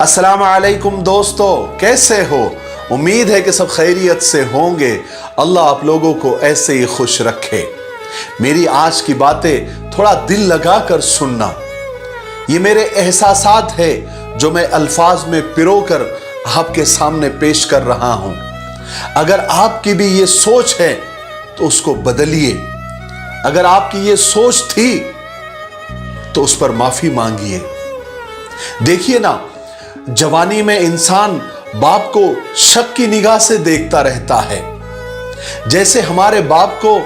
السلام علیکم دوستو، کیسے ہو؟ امید ہے کہ سب خیریت سے ہوں گے۔ اللہ آپ لوگوں کو ایسے ہی خوش رکھے۔ میری آج کی باتیں تھوڑا دل لگا کر سننا۔ یہ میرے احساسات ہے جو میں الفاظ میں پرو کر آپ کے سامنے پیش کر رہا ہوں۔ اگر آپ کی بھی یہ سوچ ہے تو اس کو بدلیے۔ اگر آپ کی یہ سوچ تھی تو اس پر معافی مانگیے۔ دیکھیے نا، جوانی میں انسان باپ کو شک کی نگاہ سے دیکھتا رہتا ہے، جیسے ہمارے باپ کو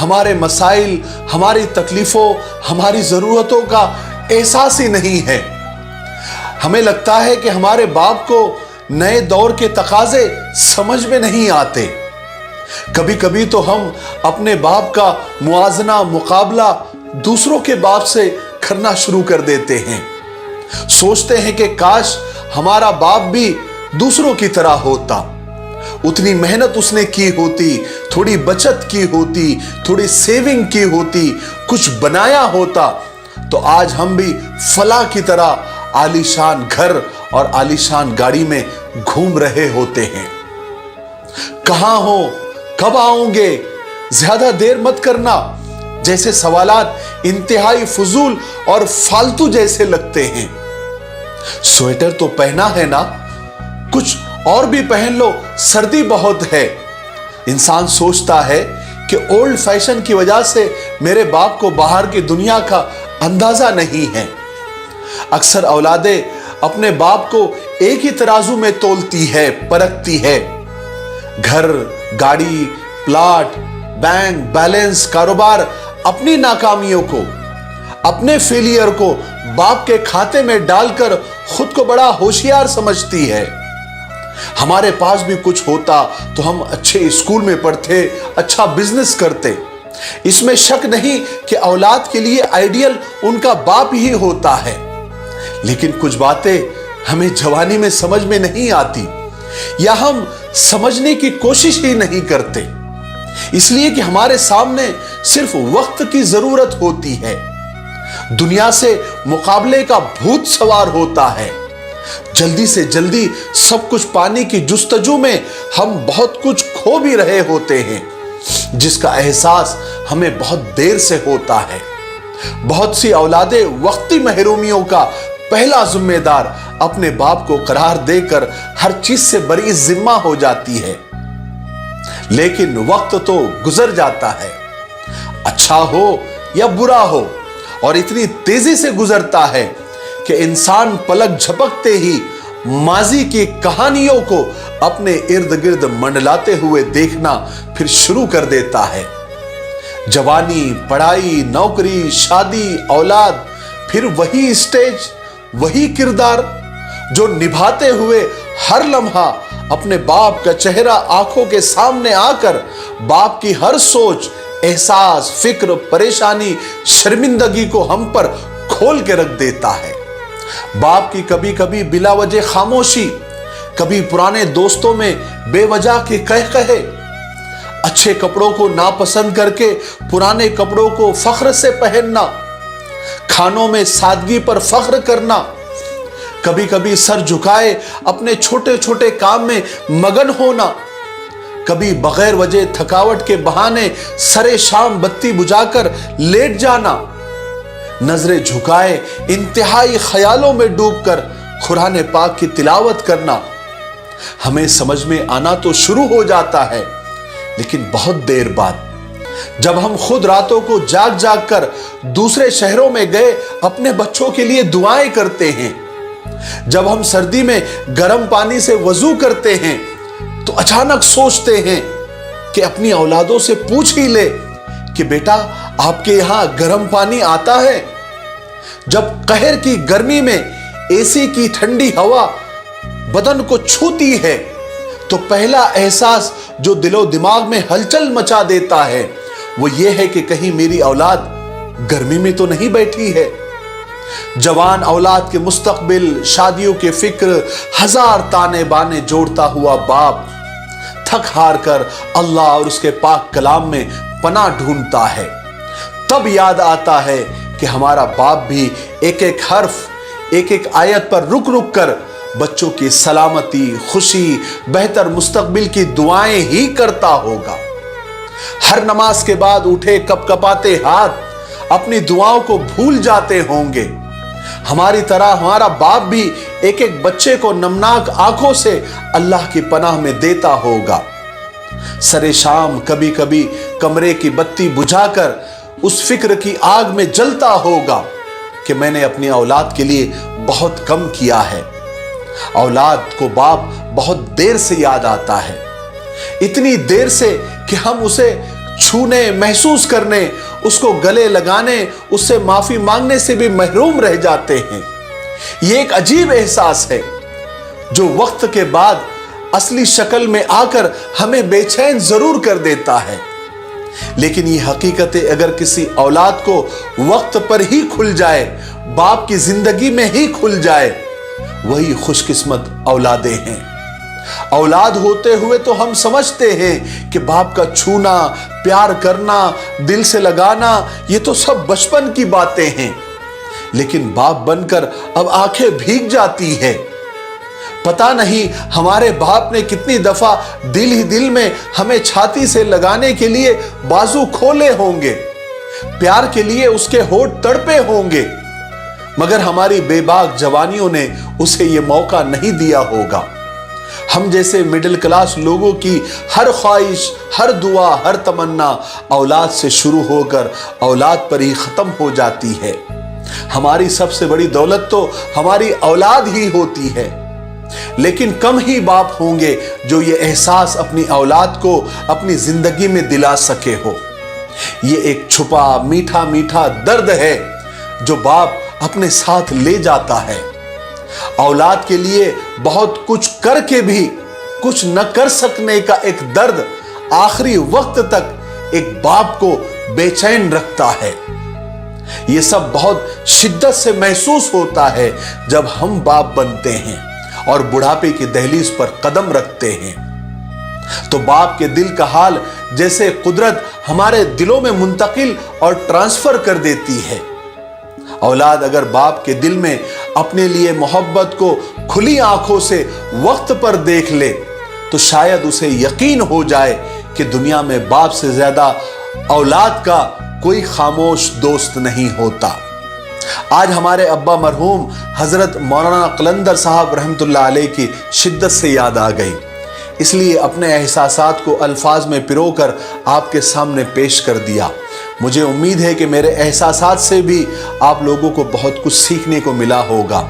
ہمارے مسائل، ہماری تکلیفوں، ہماری ضرورتوں کا احساس ہی نہیں ہے۔ ہمیں لگتا ہے کہ ہمارے باپ کو نئے دور کے تقاضے سمجھ میں نہیں آتے۔ کبھی کبھی تو ہم اپنے باپ کا موازنہ، مقابلہ دوسروں کے باپ سے کرنا شروع کر دیتے ہیں۔ سوچتے ہیں کہ کاش ہمارا باپ بھی دوسروں کی طرح ہوتا، اتنی محنت اس نے کی ہوتی، تھوڑی بچت کی ہوتی، تھوڑی سیونگ کی ہوتی، کچھ بنایا ہوتا تو آج ہم بھی فلاں کی طرح عالیشان گھر اور عالیشان گاڑی میں گھوم رہے ہوتے ہیں۔ کہاں ہو؟ کب آؤں گے؟ زیادہ دیر مت کرنا جیسے سوالات انتہائی فضول اور فالتو جیسے لگتے ہیں۔ سویٹر تو پہنا ہے نا، کچھ اور بھی پہن لو، سردی بہت ہے۔ انسان سوچتا ہے کہ اولڈ فیشن کی وجہ سے میرے باپ کو باہر کی دنیا کا اندازہ نہیں ہے۔ اکثر اولادیں اپنے باپ کو ایک ہی ترازو میں تولتی ہے، پرکھتی ہے۔ گھر، گاڑی، پلاٹ، بینک بیلنس، کاروبار، اپنی ناکامیوں کو، اپنے فیلئر کو باپ کے کھاتے میں ڈال کر خود کو بڑا ہوشیار سمجھتی ہے۔ ہمارے پاس بھی کچھ ہوتا تو ہم اچھے اسکول میں پڑھتے، اچھا بزنس کرتے۔ اس میں شک نہیں کہ اولاد کے لیے آئیڈیل ان کا باپ ہی ہوتا ہے، لیکن کچھ باتیں ہمیں جوانی میں سمجھ میں نہیں آتی، یا ہم سمجھنے کی کوشش ہی نہیں کرتے، اس لیے کہ ہمارے سامنے صرف وقت کی ضرورت ہوتی ہے۔ دنیا سے مقابلے کا بھوت سوار ہوتا ہے۔ جلدی سے جلدی سب کچھ پانے کی جستجو میں ہم بہت کچھ کھو بھی رہے ہوتے ہیں، جس کا احساس ہمیں بہت دیر سے ہوتا ہے۔ بہت سی اولادیں وقتی محرومیوں کا پہلا ذمہ دار اپنے باپ کو قرار دے کر ہر چیز سے بری ذمہ ہو جاتی ہے، لیکن وقت تو گزر جاتا ہے، اچھا ہو یا برا ہو، اور اتنی تیزی سے گزرتا ہے کہ انسان پلک جھپکتے ہی ماضی کی کہانیوں کو اپنے ارد گرد منڈلاتے ہوئے دیکھنا پھر شروع کر دیتا ہے۔ جوانی، پڑھائی، نوکری، شادی، اولاد، پھر وہی اسٹیج، وہی کردار جو نبھاتے ہوئے ہر لمحہ اپنے باپ کا چہرہ آنکھوں کے سامنے آ کر باپ کی ہر سوچ، احساس، فکر، پریشانی، شرمندگی کو ہم پر کھول کے رکھ دیتا ہے۔ باپ کی کبھی کبھی بلا وجہ خاموشی، کبھی پرانے دوستوں میں بے وجہ کے قہقہے، اچھے کپڑوں کو ناپسند کر کے پرانے کپڑوں کو فخر سے پہننا، کھانوں میں سادگی پر فخر کرنا، کبھی کبھی سر جھکائے اپنے چھوٹے چھوٹے کام میں مگن ہونا، کبھی بغیر وجہ تھکاوٹ کے بہانے سرے شام بتی بجھا کر لیٹ جانا، نظریں جھکائے انتہائی خیالوں میں ڈوب کر قرآن پاک کی تلاوت کرنا۔ ہمیں سمجھ میں آنا تو شروع ہو جاتا ہے، لیکن بہت دیر بعد، جب ہم خود راتوں کو جاگ جاگ کر دوسرے شہروں میں گئے اپنے بچوں کے لیے دعائیں کرتے ہیں، جب ہم سردی میں گرم پانی سے وضو کرتے ہیں تو اچانک سوچتے ہیں کہ اپنی اولادوں سے پوچھ ہی لے کہ بیٹا آپ کے یہاں گرم پانی آتا ہے؟ جب قہر کی گرمی میں اے سی کی ٹھنڈی ہوا بدن کو چھوتی ہے تو پہلا احساس جو دل و دماغ میں ہلچل مچا دیتا ہے وہ یہ ہے کہ کہیں میری اولاد گرمی میں تو نہیں بیٹھی ہے۔ جوان اولاد کے مستقبل، شادیوں کے فکر، ہزار تانے بانے جوڑتا ہوا باپ تھک ہار کر اللہ اور اس کے پاک کلام میں پناہ ڈھونڈتا ہے۔ تب یاد آتا ہے کہ ہمارا باپ بھی ایک ایک حرف، ایک ایک آیت پر رک رک کر بچوں کی سلامتی، خوشی، بہتر مستقبل کی دعائیں ہی کرتا ہوگا۔ ہر نماز کے بعد اٹھے کپ کپاتے ہاتھ اپنی دعاؤں کو بھول جاتے ہوں گے۔ ہماری طرح ہمارا باپ بھی ایک ایک بچے کو نمناک آنکھوں سے اللہ کی پناہ میں دیتا ہوگا۔ سر شام کبھی کبھی کمرے کی بتی بجھا کر اس فکر کی آگ میں جلتا ہوگا کہ میں نے اپنی اولاد کے لیے بہت کم کیا ہے۔ اولاد کو باپ بہت دیر سے یاد آتا ہے، اتنی دیر سے کہ ہم اسے چھونے، محسوس کرنے، اس کو گلے لگانے، اس سے معافی مانگنے سے بھی محروم رہ جاتے ہیں۔ یہ ایک عجیب احساس ہے جو وقت کے بعد اصلی شکل میں آ کر ہمیں بے چین ضرور کر دیتا ہے، لیکن یہ حقیقت اگر کسی اولاد کو وقت پر ہی کھل جائے، باپ کی زندگی میں ہی کھل جائے، وہی خوش قسمت اولادیں ہیں۔ اولاد ہوتے ہوئے تو ہم سمجھتے ہیں کہ باپ کا چھونا، پیار کرنا، دل سے لگانا، یہ تو سب بچپن کی باتیں ہیں، لیکن باپ بن کر اب آنکھیں بھیگ جاتی ہے۔ پتہ نہیں ہمارے باپ نے کتنی دفعہ دل ہی دل میں ہمیں چھاتی سے لگانے کے لیے بازو کھولے ہوں گے، پیار کے لیے اس کے ہونٹ تڑپے ہوں گے، مگر ہماری بے باک جوانیوں نے اسے یہ موقع نہیں دیا ہوگا۔ ہم جیسے مڈل کلاس لوگوں کی ہر خواہش، ہر دعا، ہر تمنا اولاد سے شروع ہو کر اولاد پر ہی ختم ہو جاتی ہے۔ ہماری سب سے بڑی دولت تو ہماری اولاد ہی ہوتی ہے، لیکن کم ہی باپ ہوں گے جو یہ احساس اپنی اولاد کو اپنی زندگی میں دلا سکے ہو۔ یہ ایک چھپا میٹھا میٹھا درد ہے جو باپ اپنے ساتھ لے جاتا ہے۔ اولاد کے لیے بہت کچھ کر کے بھی کچھ نہ کر سکنے کا ایک درد آخری وقت تک ایک باپ کو بے چین رکھتا ہے۔ یہ سب بہت شدت سے محسوس ہوتا ہے جب ہم باپ بنتے ہیں اور بڑھاپے کی دہلیز پر قدم رکھتے ہیں، تو باپ کے دل کا حال جیسے قدرت ہمارے دلوں میں منتقل اور ٹرانسفر کر دیتی ہے۔ اولاد اگر باپ کے دل میں اپنے لیے محبت کو کھلی آنکھوں سے وقت پر دیکھ لے تو شاید اسے یقین ہو جائے کہ دنیا میں باپ سے زیادہ اولاد کا کوئی خاموش دوست نہیں ہوتا۔ آج ہمارے ابا مرحوم حضرت مولانا قلندر صاحب رحمۃ اللہ علیہ کی شدت سے یاد آ گئی، اس لیے اپنے احساسات کو الفاظ میں پرو کر آپ کے سامنے پیش کر دیا۔ مجھے امید ہے کہ میرے احساسات سے بھی آپ لوگوں کو بہت کچھ سیکھنے کو ملا ہوگا۔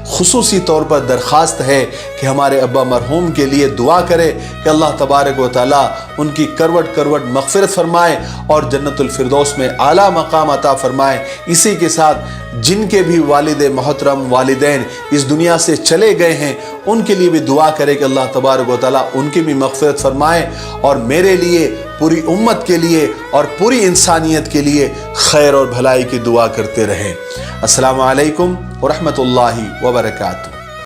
خصوصی طور پر درخواست ہے کہ ہمارے ابا مرحوم کے لیے دعا کرے کہ اللہ تبارک و تعالیٰ ان کی کروٹ کروٹ مغفرت فرمائے اور جنت الفردوس میں اعلیٰ مقام عطا فرمائے۔ اسی کے ساتھ جن کے بھی والد محترم، والدین اس دنیا سے چلے گئے ہیں، ان کے لیے بھی دعا کرے کہ اللہ تبارک و تعالیٰ ان کی بھی مغفرت فرمائے، اور میرے لیے، پوری امت کے لیے اور پوری انسانیت کے لیے خیر اور بھلائی کی دعا کرتے رہیں۔ السلام علیکم ورحمۃ اللہ وبرکاتہ۔